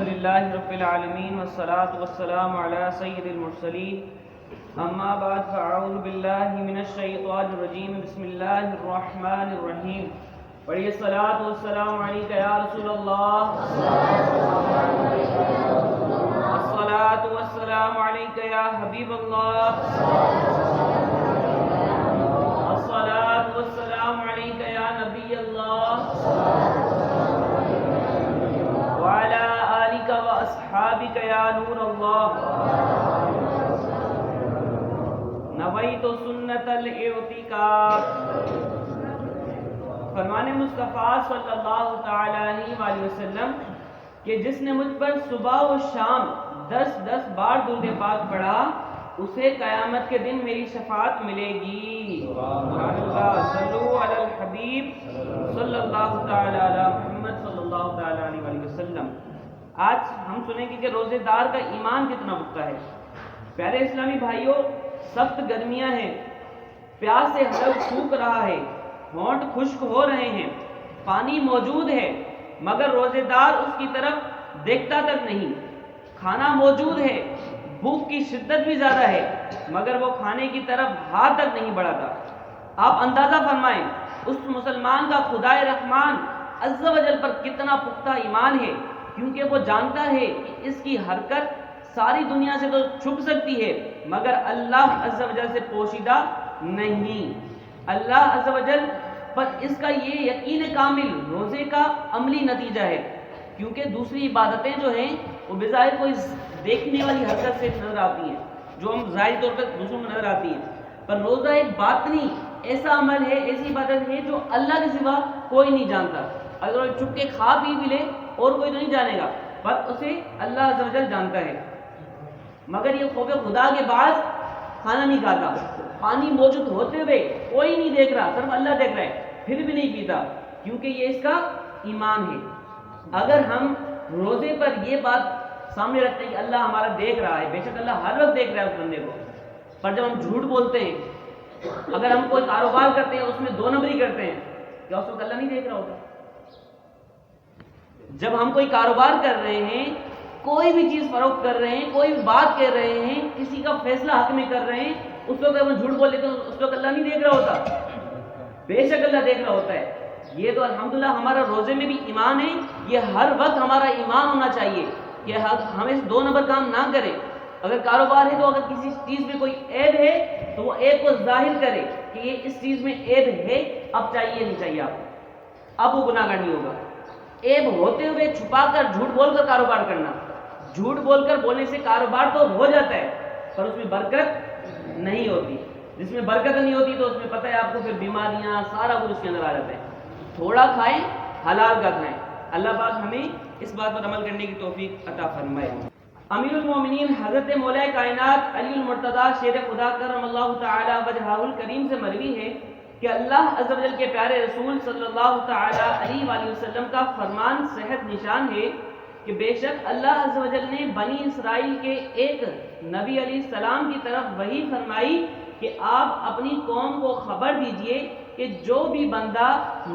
للہ رب العالمین والصلاة والسلام علی سید المرسلین اما بعد فاعوذ باللہ من الشیطان الرجیم بسم اللہ الرحمن الرحیم پڑھیے الصلاۃ والسلام علیک یا رسول اللہ الصلاۃ والسلام علیک یا حبیب اللہ الصلاۃ والسلام علیک یا نبی اللہ وعلى آلك وأصحابك يا نور الله نويت سنة الاعتكاف. فرمان مصطفیٰ صلی اللہ تعالی علیہ وآلہ وسلم کہ جس نے مجھ پر صبح و شام 10 بار درود پاک پڑھا اسے قیامت کے دن میری شفاعت ملے گی. سبحان اللہ. صلو علی الحبیب صلی اللہ تعالی علی محمد صلی اللہ تعالی علیہ وآلہ وسلم. آج ہم سنیں گے کہ روزے دار کا ایمان کتنا پختہ ہے. پیارے اسلامی بھائیوں، سخت گرمیاں ہیں، پیاس سے حلق سوکھ رہا ہے، ہونٹ خشک ہو رہے ہیں، پانی موجود ہے مگر روزے دار اس کی طرف دیکھتا تک نہیں. کھانا موجود ہے، بھوک کی شدت بھی زیادہ ہے مگر وہ کھانے کی طرف ہاتھ تک نہیں بڑھاتا. آپ اندازہ فرمائیں اس مسلمان کا خدائے رحمان عز و جل پر کتنا پختہ ایمان ہے، کیونکہ وہ جانتا ہے کہ اس کی حرکت ساری دنیا سے تو چھپ سکتی ہے مگر اللہ عز و جل سے پوشیدہ نہیں. اللہ عز و جل پر اس کا یہ یقین کامل روزے کا عملی نتیجہ ہے، کیونکہ دوسری عبادتیں جو ہیں وہ بظاہر کوئی دیکھنے والی حرکت سے نظر آتی ہیں، جو ہم ظاہری طور پر دوسروں میں نظر آتی ہیں، پر روزہ ایک باطنی ایسا عمل ہے، ایسی عبادت ہے جو اللہ کے سوا کوئی نہیں جانتا. اگر وہ چھپ کے کھا پی بھی لے اور کوئی تو نہیں جانے گا، پر اسے اللہ عز و جل جانتا ہے. مگر یہ خوف خدا کے بعد کھانا نہیں کھاتا، پانی موجود ہوتے ہوئے کوئی نہیں دیکھ رہا، صرف اللہ دیکھ رہا ہے، پھر بھی نہیں پیتا، کیونکہ یہ اس کا ایمان ہے. اگر ہم روزے پر یہ بات سامنے رکھتے ہیں کہ اللہ ہمارا دیکھ رہا ہے، بے شک اللہ ہر وقت دیکھ رہا ہے اس بندے کو، پر جب ہم جھوٹ بولتے ہیں، اگر ہم کوئی کاروبار کرتے ہیں اس میں 2 نمبری کرتے ہیں، کیا اس وقت اللہ نہیں دیکھ رہا ہوتا؟ جب ہم کوئی کاروبار کر رہے ہیں، کوئی بھی چیز فروخت کر رہے ہیں، کوئی بھی بات کر رہے ہیں، کسی کا فیصلہ حق میں کر رہے ہیں، اس وقت ہم جھوٹ بول لیتے ہیں، اس وقت اللہ نہیں دیکھ رہا ہوتا؟ بے شک اللہ دیکھ رہا ہوتا ہے. یہ تو الحمدللہ ہمارا روزے میں بھی ایمان ہے. یہ ہر وقت ہمارا ایمان ہونا چاہیے کہ ہم اس 2 نمبر کام نہ کریں. اگر کاروبار ہے تو اگر کسی چیز میں کوئی عیب ہے تو وہ عیب کو ظاہر کرے کہ یہ اس چیز میں عیب ہے، اب چاہیے نہیں چاہیے آپ کو، اب وہ گناہ گار نہیں ہوگا. عیب ہوتے ہوئے چھپا کر جھوٹ بول کر کاروبار کرنا، جھوٹ بول کر بولنے سے کاروبار تو ہو جاتا ہے پر اس میں برکت نہیں ہوتی. جس میں برکت نہیں ہوتی تو اس میں پتہ ہے آپ کو پھر بیماریاں سارا کچھ اس کے اندر آ جاتا ہے. تھوڑا کھائیں، حلال کا کھائیں. اللہ پاک ہمیں اس بات پر عمل کرنے کی توفیق عطا فرمائے. امیر المومنین حضرت مولا کائنات علی المرتضیٰ شیر خدا کرم اللہ تعالی وجہہ الکریم سے مروی ہے کہ اللہ عز و جل کے پیارے رسول صلی اللہ تعالی علیہ وآلہ وسلم کا فرمان صحت نشان ہے کہ بے شک اللہ عز و جل نے بنی اسرائیل کے ایک نبی علیہ السلام کی طرف وحی فرمائی کہ آپ اپنی قوم کو خبر دیجئے کہ جو بھی بندہ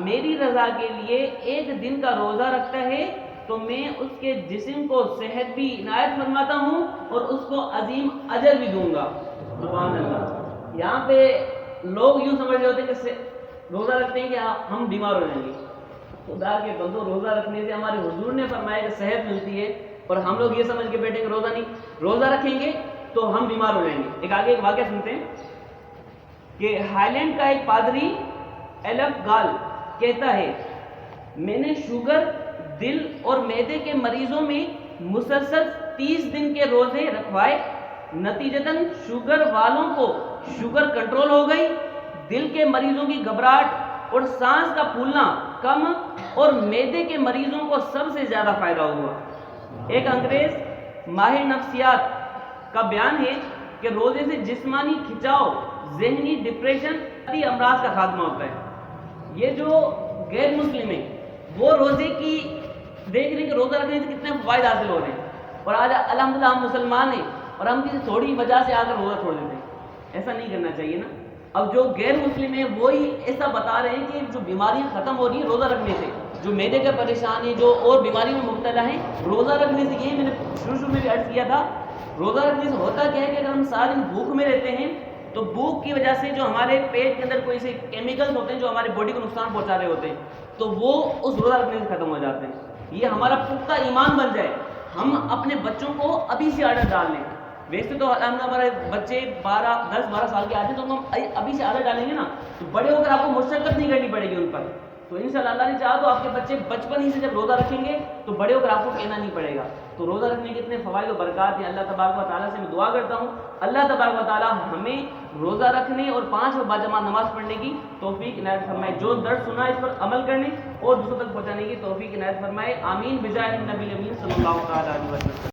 میری رضا کے لیے ایک دن کا روزہ رکھتا ہے تو میں اس کے جسم کو صحت بھی عنایت فرماتا ہوں اور اس کو عظیم اجر بھی دوں گا. سبحان اللہ. یہاں پہ لوگ یوں سمجھ رہے ہوتے ہیں کہ روزہ رکھتے ہیں کہ ہم بیمار ہو جائیں گے. خدا کے بندوں، روزہ رکھنے سے ہمارے حضور نے فرمایا کہ صحت ملتی ہے، اور ہم لوگ یہ سمجھ کے بیٹھیں کہ روزہ رکھیں گے تو ہم بیمار ہو جائیں گے. آگے ایک واقعہ سنتے ہیں کہ ہالینڈ کا ایک پادری ایلف گال کہتا ہے میں نے شوگر، دل اور معدے کے مریضوں میں مسلسل 30 دن کے روزے رکھوائے، نتیجتاً شوگر والوں کو شوگر کنٹرول ہو گئی، دل کے مریضوں کی گھبراہٹ اور سانس کا پھولنا کم، اور معدے کے مریضوں کو سب سے زیادہ فائدہ ہوا. ایک انگریز ماہر نفسیات کا بیان ہے کہ روزے سے جسمانی کھچاؤ، ذہنی ڈپریشن، امراض کا خاتمہ ہوتا ہے. یہ جو غیر مسلم ہیں وہ روزے کی دیکھ رہے ہیں کہ روزہ رکھنے سے کتنے فوائد حاصل ہو رہے ہیں، اور آج الحمدللہ ہم مسلمان ہیں اور ہم کسی تھوڑی وجہ سے آ کر روزہ چھوڑ دیتے ہیں. ایسا نہیں کرنا چاہیے نا. اب جو غیر مسلم ہیں وہی ایسا بتا رہے ہیں کہ جو بیماریاں ختم ہو رہی ہیں روزہ رکھنے سے. جو معدے کا پریشان ہے، جو اور بیماری میں مبتلا ہیں، روزہ رکھنے سے، یہ میں نے شروع میں بھی عرض کیا تھا، روزہ رکھنے سے ہوتا کیا ہے کہ اگر ہم سارے دن بھوک میں رہتے ہیں تو بھوک کی وجہ سے جو ہمارے پیٹ کے اندر کوئی سے کیمیکلز ہوتے ہیں جو ہماری باڈی کو نقصان پہنچا رہے ہوتے ہیں، تو وہ اس روزہ رکھنے سے ختم ہو جاتے ہیں۔ یہ ہمارا پختہ ایمان بن جائے، ہم اپنے بچوں کو ابھی سے عادت ڈال لیں۔ ویسے تو ہمارے بچے 10-12 سال کے آتے ہیں، تو ہم ابھی سے عادت ڈالیں گے نا تو بڑے ہو کر آپ کو مشقت نہیں کرنی پڑے گی ان پر۔ تو انشاءاللہ اللہ نے چاہا تو آپ کے بچے بچپن ہی سے جب روزہ رکھیں گے تو بڑے ہو کر آپ کو کہنا نہیں پڑے گا۔ تو روزہ رکھنے کے اتنے فوائد و برکات ہیں، اللہ تبارک و تعالیٰ سے میں دعا کرتا ہوں اللہ تبارک و تعالیٰ ہمیں روزہ رکھنے اور 5 وقت باجماعت نماز پڑھنے کی توفیق عنایت فرمائے، جو درس سنا ہے اس پر عمل کرنے اور دوسروں تک پہنچانے کی توفیق عنایت فرمائے، آمین بجاہ النبی الامین صلی اللہ تعالیٰ علیہ وسلم۔